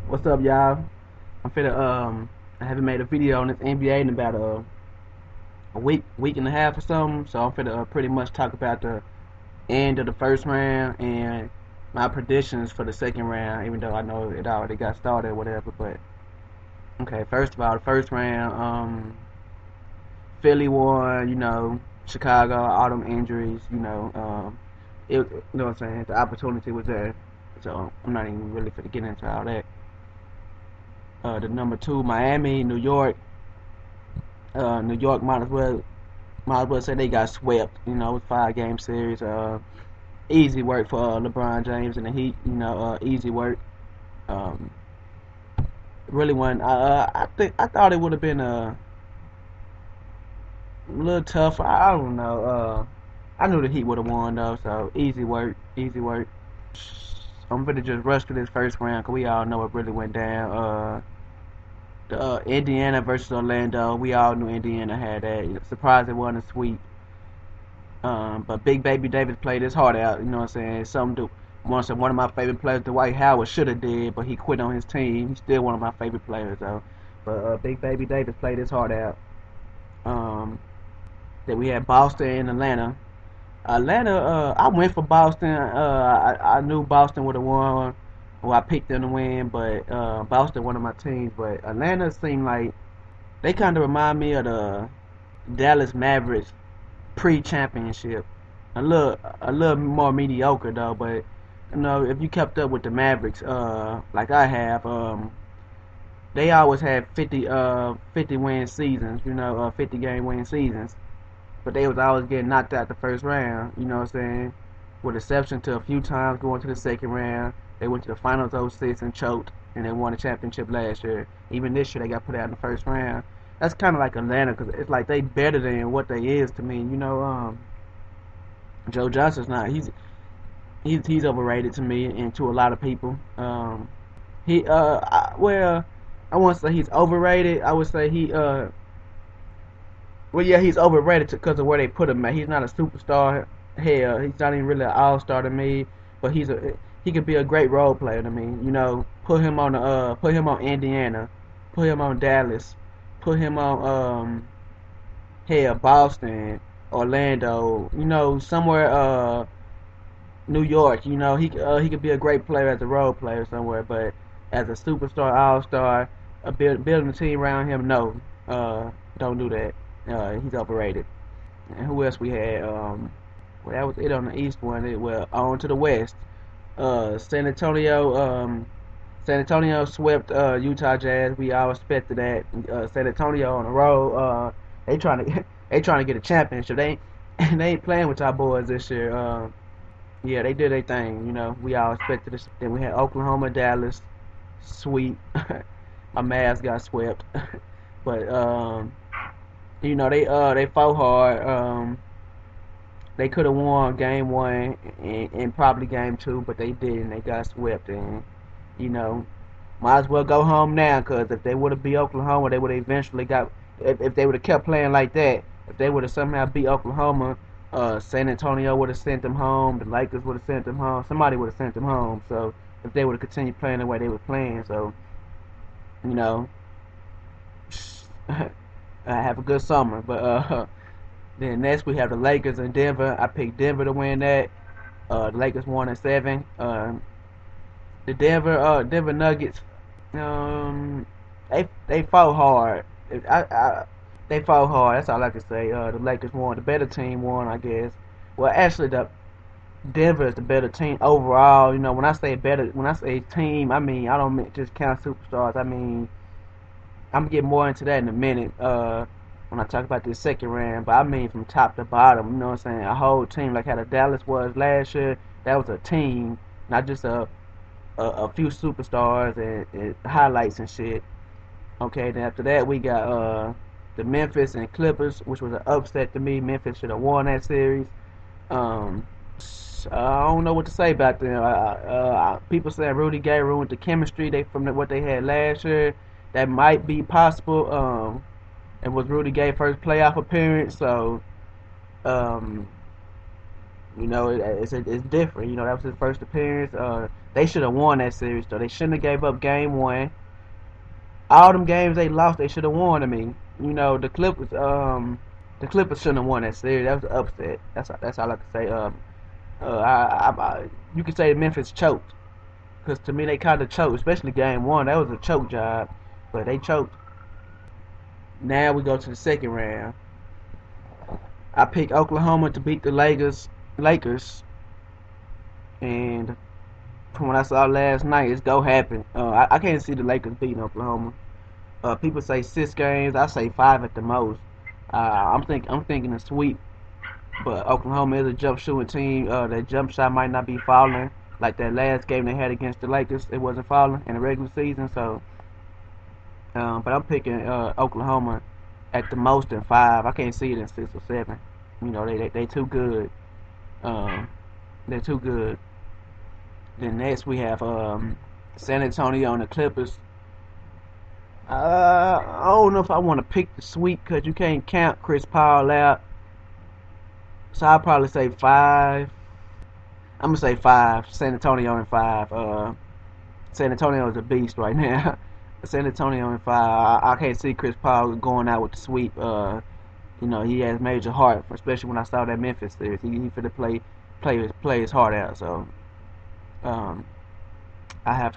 What's up, y'all? I'm finna I haven't made a video on this NBA in about a week and a half or something. So I'm finna pretty much talk about the end of the first round and my predictions for the second round. Even though I know it already got started or whatever, but okay. First of all, the first round, Philly won. Chicago, all them injuries. You know what I'm saying. The opportunity was there, so I'm not even really finna get into all that. The number two, Miami, New York. New York might as well say they got swept. It was 5 game series. Easy work for LeBron James and the Heat. Easy work. Um, really wasn't. I thought it would have been a little tough. I don't know. I knew the Heat would have won though. So easy work. Easy work. I'm gonna just rush through this first round because we all know what really went down. Indiana versus Orlando. We all knew Indiana had that. Surprised it wasn't a sweep. But Big Baby Davis played his heart out. You know what I'm saying? One of my favorite players, Dwight Howard, should have did, but he quit on his team. He's still one of my favorite players though. But Big Baby Davis played his heart out. Um, then we had Boston and Atlanta. I went for Boston. I knew Boston would have won. Well, I picked them to win, but Boston one of my teams. But Atlanta seemed like they kind of remind me of the Dallas Mavericks pre-championship. A little more mediocre though, but if you kept up with the Mavericks, like I have, they always had 50 win seasons, 50 game win seasons, but they was always getting knocked out the first round. You know what I'm saying? With exception to a few times going to the second round, they went to the finals '06 and choked, and they won the championship last year. Even this year, they got put out in the first round. That's kind of like Atlanta, because it's like they better than what they is to me. Joe Johnson's not. He's overrated to me and to a lot of people. Well, I won't say he's overrated. I would say well, yeah, he's overrated because of where they put him at. He's not a superstar. Hell, he's not even really an all-star to me. But he could be a great role player to me. Put him on Indiana, put him on Dallas, put him on Boston, Orlando. Somewhere New York. He could be a great player as a role player somewhere, but as a superstar, all star, building a team around him, no, don't do that. He's overrated. And who else we had? Well, that was it on the East one. Well, on to the West. San Antonio. San Antonio swept Utah Jazz. We all expected that. San Antonio on the road. They trying to they trying to get a championship. They ain't playing with our boys this year. Yeah, they did their thing. We all expected this. Then we had Oklahoma, Dallas, sweep. My Mavs got swept, but they fought hard. They could have won game one and probably game two, but they didn't. They got swept, and you know, might as well go home now. Cause if they would have beat Oklahoma, they would have eventually got. If they would have kept playing like that, if they would have somehow beat Oklahoma, San Antonio would have sent them home. The Lakers would have sent them home. Somebody would have sent them home. So if they would have continued playing the way they were playing, so you know, I have a good summer. But then next we have the Lakers and Denver. I picked Denver to win that. The Lakers won at 7. The Denver Nuggets, they fought hard. They fought hard. That's all I can say. The Lakers won. The better team won, I guess. Well, actually, the Denver is the better team overall. When I say team, I mean I don't just count superstars. I mean I'm gonna get more into that in a minute. When I talk about this second round, but I mean from top to bottom. You know what I'm saying? A whole team like how the Dallas was last year. That was a team, not just a few superstars and highlights and shit. Okay, then after that we got the Memphis and Clippers, which was an upset to me. Memphis should have won that series. Um, I don't know what to say about them. People saying Rudy Gay ruined the chemistry what they had last year. That might be possible. It was Rudy Gay's first playoff appearance, so um, You know, it's different. You know, that was his first appearance. They should have won that series though. They shouldn't have gave up game one. All them games they lost, they should have won. I mean, you know, the Clippers shouldn't have won that series. That was an upset. That's all I can say. You could say Memphis choked, because to me they kind of choked, especially game one. That was a choke job, but they choked. Now we go to the second round. I picked Oklahoma to beat the Lakers, and from what I saw last night, it's go happen. I can't see the Lakers beating Oklahoma. People say 6 games. I say 5 at the most. I'm thinking a sweep, but Oklahoma is a jump shooting team. That jump shot might not be falling like that last game they had against the Lakers. It wasn't falling in the regular season. So, but I'm picking Oklahoma at the most in 5. I can't see it in 6 or 7. You know, they too good. Um, they're too good. Then next we have San Antonio and the Clippers. I don't know if I want to pick the sweep because you can't count Chris Paul out. So I'll probably say 5. I'm gonna say 5. San Antonio in 5. San Antonio is a beast right now. San Antonio in 5. I can't see Chris Paul going out with the sweep. You know, he has major heart, especially when I saw that Memphis series. He finna play his heart out. So um, I have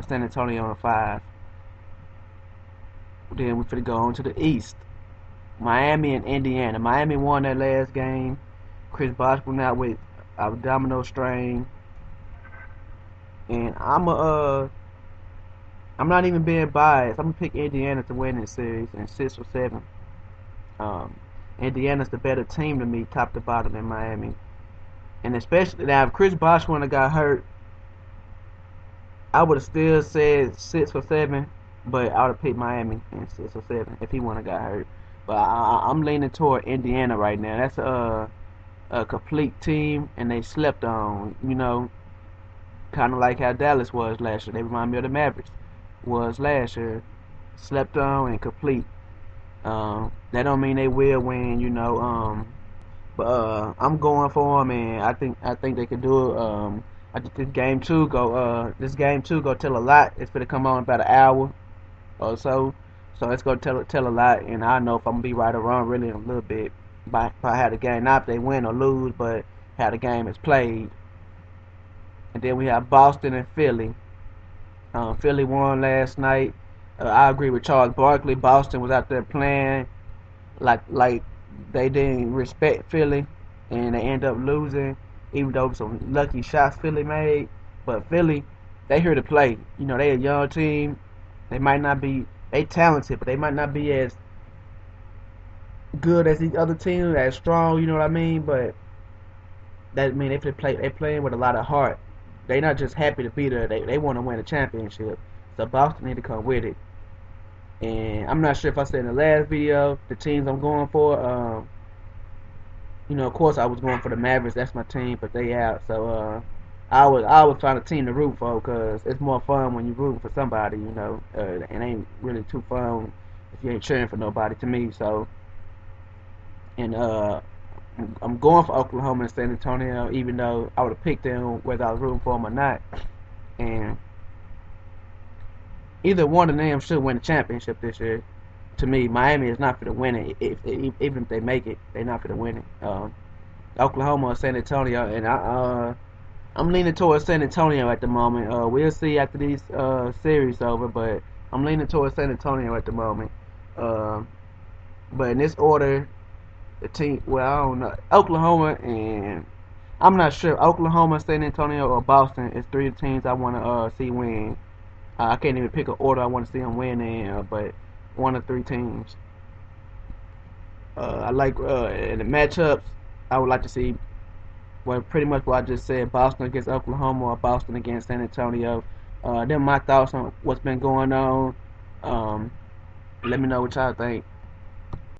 San Antonio in 5. Then we finna go on to the East. Miami and Indiana. Miami won that last game. Chris Bosh went out with abdominal strain, and I'm not even being biased. I'm gonna pick Indiana to win this series in 6 or 7. Um, Indiana's the better team to me, top to bottom, in Miami, and especially now if Chris Bosh wouldn't have got hurt, I would have still said 6 or 7, but I would have picked Miami in 6 or 7 if he wouldn't have got hurt. But I'm leaning toward Indiana right now. That's a complete team, and they slept on. You know, kind of like how Dallas was last year. They remind me of the Mavericks was last year, slept on and complete. That don't mean they will win, you know. But I'm going for them, and I think they can do it. I think this game two go tell a lot. It's gonna come on in about an hour or so, so it's gonna tell a lot, and I know if I'm gonna be right or wrong really in a little bit by how the game, not if they win or lose, but how the game is played. And then we have Boston and Philly. Philly won last night. I agree with Charles Barkley. Boston was out there playing like they didn't respect Philly, and they end up losing, even though some lucky shots Philly made. But Philly, they here to play. You know, they a young team. They might not be they talented, but they might not be as good as these other teams, as strong. You know what I mean? But that mean they playing with a lot of heart. They not just happy to be there. They want to win a championship. So Boston need to come with it. And I'm not sure if I said in the last video the teams I'm going for. You know, of course I was going for the Mavericks. That's my team, but they out. So I would find a team to root for because it's more fun when you root for somebody. You know, it ain't really too fun if you ain't cheering for nobody to me. So and I'm going for Oklahoma and San Antonio, even though I would have picked them whether I was rooting for them or not. And either one of them should win the championship this year. To me, Miami is not going to win it. Even if they make it, they're not going to win it. Oklahoma or San Antonio, and I'm leaning towards San Antonio at the moment. We'll see after these series over, but I'm leaning towards San Antonio at the moment. But in this order, the team, well, I don't know, Oklahoma and I'm not sure. Oklahoma, San Antonio, or Boston is 3 teams I want to see win. I can't even pick an order I want to see them win in, but one of 3 teams. I like in the matchups. I would like to see, well, pretty much what I just said: Boston against Oklahoma or Boston against San Antonio. Them my thoughts on what's been going on. Let me know what y'all think.